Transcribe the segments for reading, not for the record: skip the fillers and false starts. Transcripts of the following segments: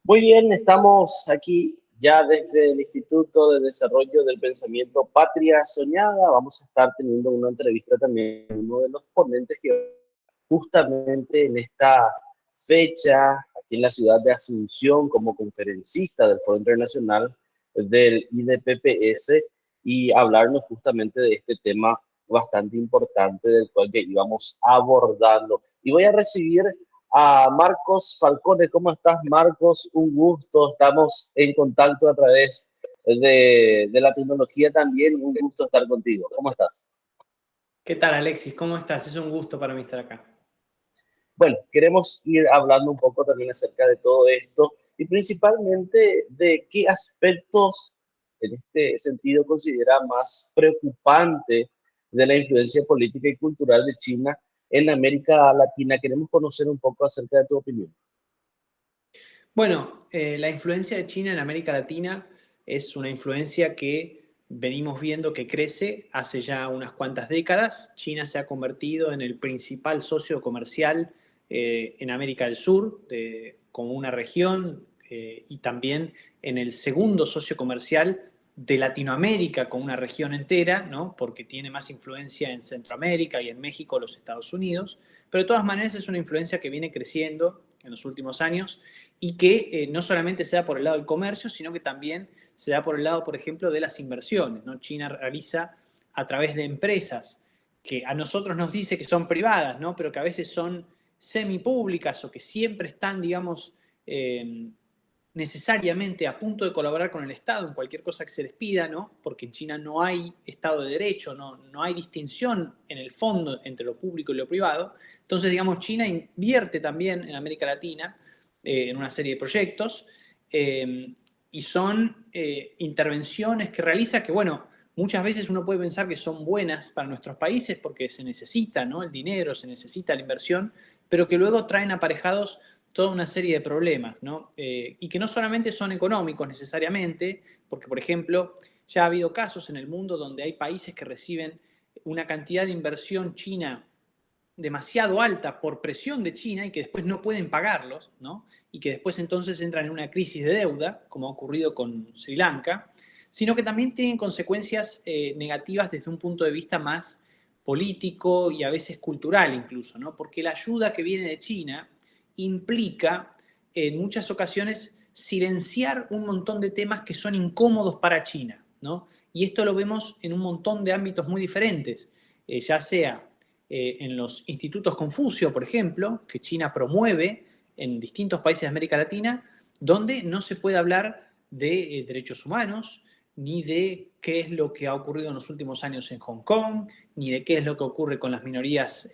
Muy bien, estamos aquí ya desde el Instituto de Desarrollo del Pensamiento Patria Soñada. Vamos a estar teniendo una entrevista también con uno de los ponentes que justamente en esta fecha, aquí en la ciudad de Asunción, como conferencista del Foro Internacional del IDPPS, y hablarnos justamente de este tema bastante importante del cual que íbamos abordando. Y voy a recibir a Marcos Falcone. ¿Cómo estás, Marcos? Un gusto. Estamos en contacto a través de la tecnología también. Un gusto estar contigo. ¿Cómo estás? ¿Qué tal, Alexis? ¿Cómo estás? Es un gusto para mí estar acá. Bueno, queremos ir hablando un poco también acerca de todo esto y principalmente de qué aspectos en este sentido considera más preocupante de la influencia política y cultural de China en América Latina. Queremos conocer un poco acerca de tu opinión. Bueno, la influencia de China en América Latina es una influencia que venimos viendo que crece hace ya unas cuantas décadas. China se ha convertido en el principal socio comercial en América del Sur, como una región, y también en el segundo socio comercial de Latinoamérica como una región entera, ¿no? Porque tiene más influencia en Centroamérica y en México, los Estados Unidos. Pero de todas maneras es una influencia que viene creciendo en los últimos años y que no solamente se da por el lado del comercio, sino que también se da por el lado, por ejemplo, de las inversiones, ¿no? China realiza a través de empresas que a nosotros nos dice que son privadas, ¿no? Pero que a veces son semipúblicas o que siempre están, digamos, necesariamente a punto de colaborar con el Estado en cualquier cosa que se les pida, ¿no? Porque en China no hay Estado de Derecho, no hay distinción en el fondo entre lo público y lo privado. Entonces, digamos, China invierte también en América Latina en una serie de proyectos y son intervenciones que realiza que, bueno, muchas veces uno puede pensar que son buenas para nuestros países porque se necesita, ¿no? El dinero, se necesita la inversión, pero que luego traen aparejados toda una serie de problemas, ¿no? Y que no solamente son económicos necesariamente, porque, por ejemplo, ya ha habido casos en el mundo donde hay países que reciben una cantidad de inversión china demasiado alta por presión de China y que después no pueden pagarlos, ¿no? Y que después entonces entran en una crisis de deuda, como ha ocurrido con Sri Lanka, sino que también tienen consecuencias negativas desde un punto de vista más político y a veces cultural incluso, ¿no? Porque la ayuda que viene de China implica en muchas ocasiones silenciar un montón de temas que son incómodos para China, ¿no? Y esto lo vemos en un montón de ámbitos muy diferentes, ya sea en los institutos Confucio, por ejemplo, que China promueve en distintos países de América Latina, donde no se puede hablar de derechos humanos, ni de qué es lo que ha ocurrido en los últimos años en Hong Kong, ni de qué es lo que ocurre con las minorías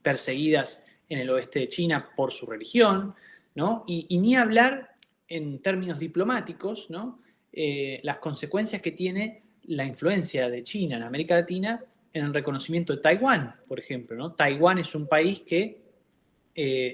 perseguidas en el oeste de China por su religión, ¿no? Y ni hablar en términos diplomáticos, ¿no? Las consecuencias que tiene la influencia de China en América Latina en el reconocimiento de Taiwán, por ejemplo, ¿no? Taiwán es un país que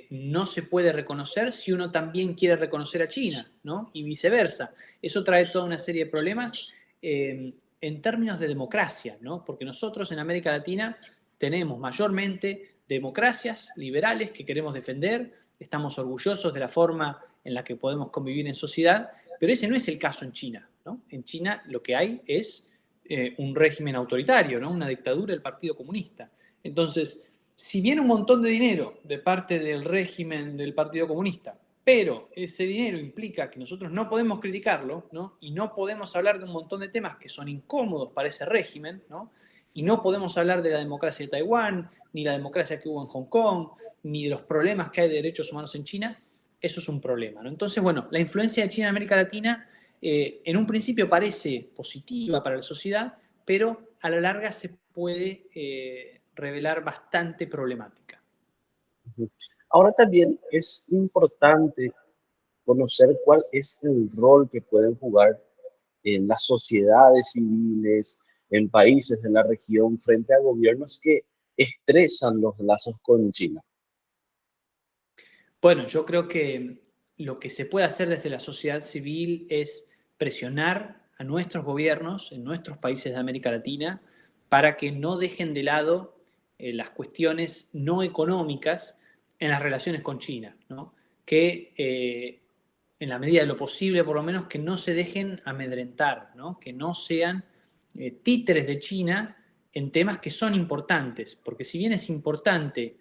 no se puede reconocer si uno también quiere reconocer a China, ¿no? Y viceversa. Eso trae toda una serie de problemas en términos de democracia, ¿no? Porque nosotros en América Latina tenemos mayormente democracias liberales que queremos defender, estamos orgullosos de la forma en la que podemos convivir en sociedad, pero ese no es el caso en China, ¿no? En China lo que hay es un régimen autoritario, ¿no? Una dictadura del Partido Comunista. Entonces, si viene un montón de dinero de parte del régimen del Partido Comunista, pero ese dinero implica que nosotros no podemos criticarlo, ¿no? Y no podemos hablar de un montón de temas que son incómodos para ese régimen, ¿no? Y no podemos hablar de la democracia de Taiwán, ni la democracia que hubo en Hong Kong, ni de los problemas que hay de derechos humanos en China. Eso es un problema, ¿no? Entonces, bueno, la influencia de China en América Latina en un principio parece positiva para la sociedad, pero a la larga se puede revelar bastante problemática. Ahora también es importante conocer cuál es el rol que pueden jugar en las sociedades civiles, en países de la región, frente a gobiernos que estresan los lazos con China. Bueno, yo creo que lo que se puede hacer desde la sociedad civil es presionar a nuestros gobiernos en nuestros países de América Latina para que no dejen de lado las cuestiones no económicas en las relaciones con China, ¿no? Que en la medida de lo posible, por lo menos, que no se dejen amedrentar, ¿no? Que no sean títeres de China en temas que son importantes, porque si bien es importante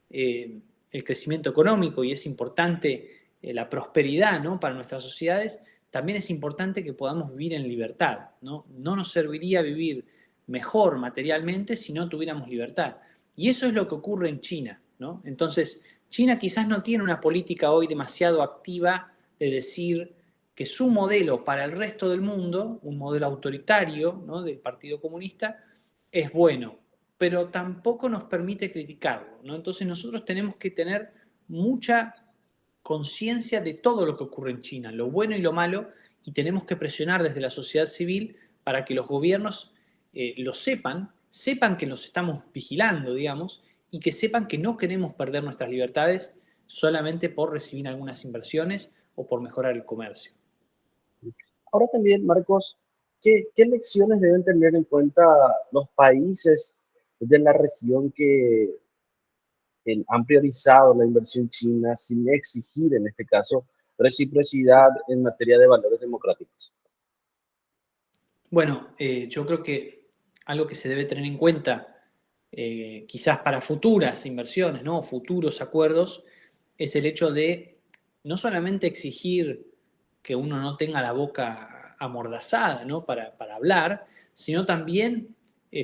el crecimiento económico y es importante la prosperidad, ¿no? Para nuestras sociedades, también es importante que podamos vivir en libertad, ¿no? No nos serviría vivir mejor materialmente si no tuviéramos libertad. Y eso es lo que ocurre en China, ¿no? Entonces, China quizás no tiene una política hoy demasiado activa de decir que su modelo para el resto del mundo, un modelo autoritario, ¿no? Del Partido Comunista, es bueno, pero tampoco nos permite criticarlo, ¿no? Entonces nosotros tenemos que tener mucha conciencia de todo lo que ocurre en China, lo bueno y lo malo, y tenemos que presionar desde la sociedad civil para que los gobiernos lo sepan que los estamos vigilando, digamos, y que sepan que no queremos perder nuestras libertades solamente por recibir algunas inversiones o por mejorar el comercio. Ahora también, Marcos, ¿qué lecciones deben tener en cuenta los países de la región que han priorizado la inversión china sin exigir, en este caso, reciprocidad en materia de valores democráticos? Bueno, yo creo que algo que se debe tener en cuenta, quizás para futuras inversiones, ¿no? Futuros acuerdos, es el hecho de no solamente exigir que uno no tenga la boca amordazada, ¿no? Para hablar, sino también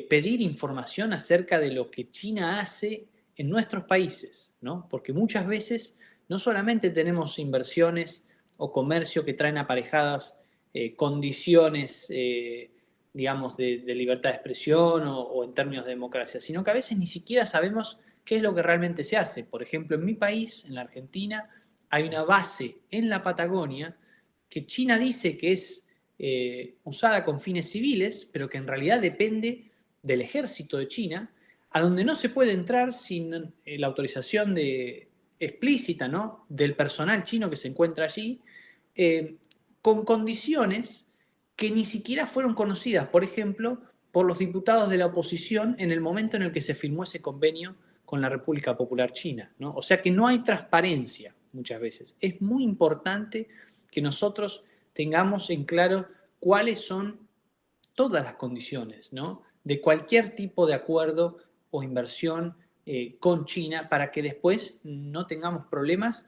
pedir información acerca de lo que China hace en nuestros países, ¿no? Porque muchas veces no solamente tenemos inversiones o comercio que traen aparejadas condiciones, digamos, de libertad de expresión o en términos de democracia, sino que a veces ni siquiera sabemos qué es lo que realmente se hace. Por ejemplo, en mi país, en la Argentina, hay una base en la Patagonia que China dice que es usada con fines civiles, pero que en realidad depende del ejército de China, a donde no se puede entrar sin la autorización explícita, ¿no? Del personal chino que se encuentra allí, eh, con condiciones que ni siquiera fueron conocidas, por ejemplo, por los diputados de la oposición en el momento en el que se firmó ese convenio con la República Popular China, ¿no? O sea que no hay transparencia muchas veces. Es muy importante que nosotros tengamos en claro cuáles son todas las condiciones, ¿no? De cualquier tipo de acuerdo o inversión con China para que después no tengamos problemas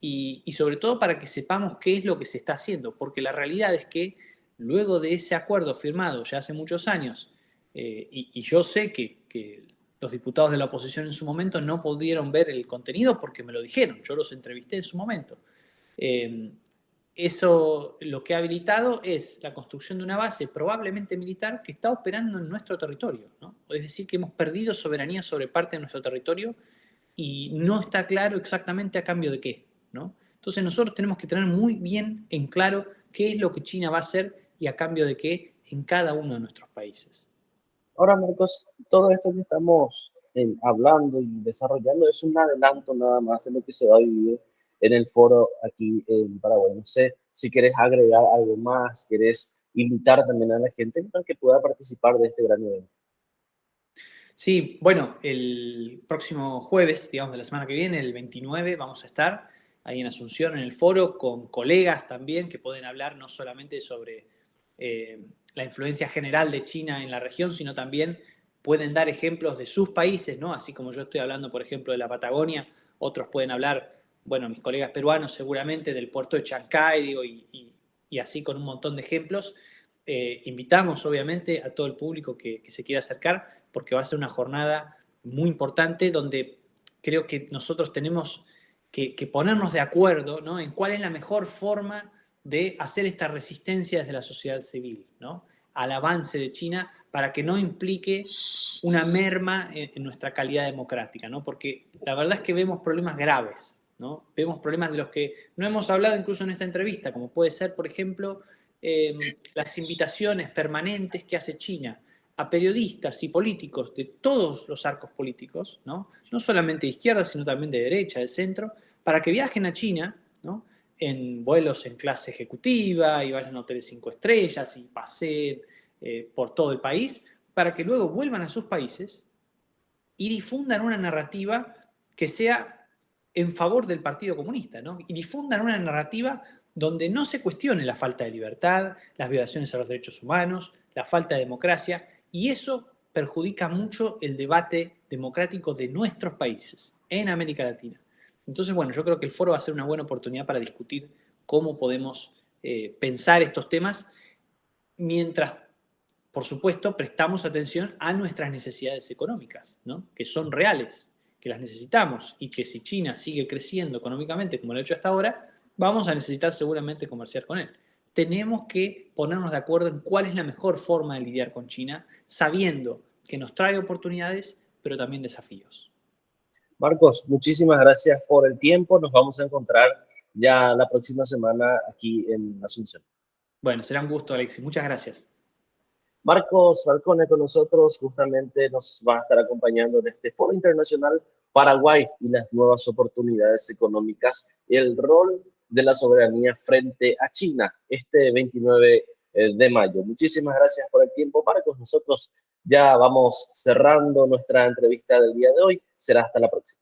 y sobre todo para que sepamos qué es lo que se está haciendo, porque la realidad es que luego de ese acuerdo firmado ya hace muchos años, y yo sé que los diputados de la oposición en su momento no pudieron ver el contenido porque me lo dijeron, yo los entrevisté en su momento. Eh, Eso lo que ha habilitado es la construcción de una base probablemente militar que está operando en nuestro territorio, ¿no? Es decir, que hemos perdido soberanía sobre parte de nuestro territorio y no está claro exactamente a cambio de qué, ¿no? Entonces nosotros tenemos que tener muy bien en claro qué es lo que China va a hacer y a cambio de qué en cada uno de nuestros países. Ahora, Marcos, todo esto que estamos hablando y desarrollando es un adelanto nada más de lo que se va a vivir en el foro aquí en Paraguay. No sé si quieres agregar algo más, quieres invitar también a la gente para que pueda participar de este gran evento. Sí, bueno, el próximo jueves, digamos, de la semana que viene, el 29, vamos a estar ahí en Asunción, en el foro, con colegas también que pueden hablar no solamente sobre la influencia general de China en la región, sino también pueden dar ejemplos de sus países, ¿no? Así como yo estoy hablando, por ejemplo, de la Patagonia, otros pueden hablar, bueno, mis colegas peruanos seguramente del puerto de Chancay, digo, y así con un montón de ejemplos. Invitamos, obviamente, a todo el público que se quiera acercar porque va a ser una jornada muy importante donde creo que nosotros tenemos que ponernos de acuerdo, ¿no? En cuál es la mejor forma de hacer esta resistencia desde la sociedad civil, ¿no? Al avance de China para que no implique una merma en nuestra calidad democrática, ¿no? Porque la verdad es que vemos problemas graves, ¿no? Vemos problemas de los que no hemos hablado incluso en esta entrevista, como puede ser, por ejemplo, las invitaciones permanentes que hace China a periodistas y políticos de todos los arcos políticos, ¿no? No solamente de izquierda, sino también de derecha, de centro, para que viajen a China, ¿no? En vuelos en clase ejecutiva y vayan a hoteles 5 estrellas y paseen por todo el país, para que luego vuelvan a sus países y difundan una narrativa que sea en favor del Partido Comunista, ¿no? Y difundan una narrativa donde no se cuestione la falta de libertad, las violaciones a los derechos humanos, la falta de democracia, y eso perjudica mucho el debate democrático de nuestros países en América Latina. Entonces, bueno, yo creo que el foro va a ser una buena oportunidad para discutir cómo podemos pensar estos temas mientras, por supuesto, prestamos atención a nuestras necesidades económicas, ¿no? Que son reales, que las necesitamos y que si China sigue creciendo económicamente como lo ha hecho hasta ahora, vamos a necesitar seguramente comerciar con él. Tenemos que ponernos de acuerdo en cuál es la mejor forma de lidiar con China, sabiendo que nos trae oportunidades, pero también desafíos. Marcos, muchísimas gracias por el tiempo. Nos vamos a encontrar ya la próxima semana aquí en Asunción. Bueno, será un gusto, Alexis. Muchas gracias. Marcos Falcone con nosotros justamente nos va a estar acompañando en este Foro Internacional Paraguay y las nuevas oportunidades económicas y el rol de la soberanía frente a China este 29 de mayo. Muchísimas gracias por el tiempo, Marcos. Nosotros ya vamos cerrando nuestra entrevista del día de hoy. Será hasta la próxima.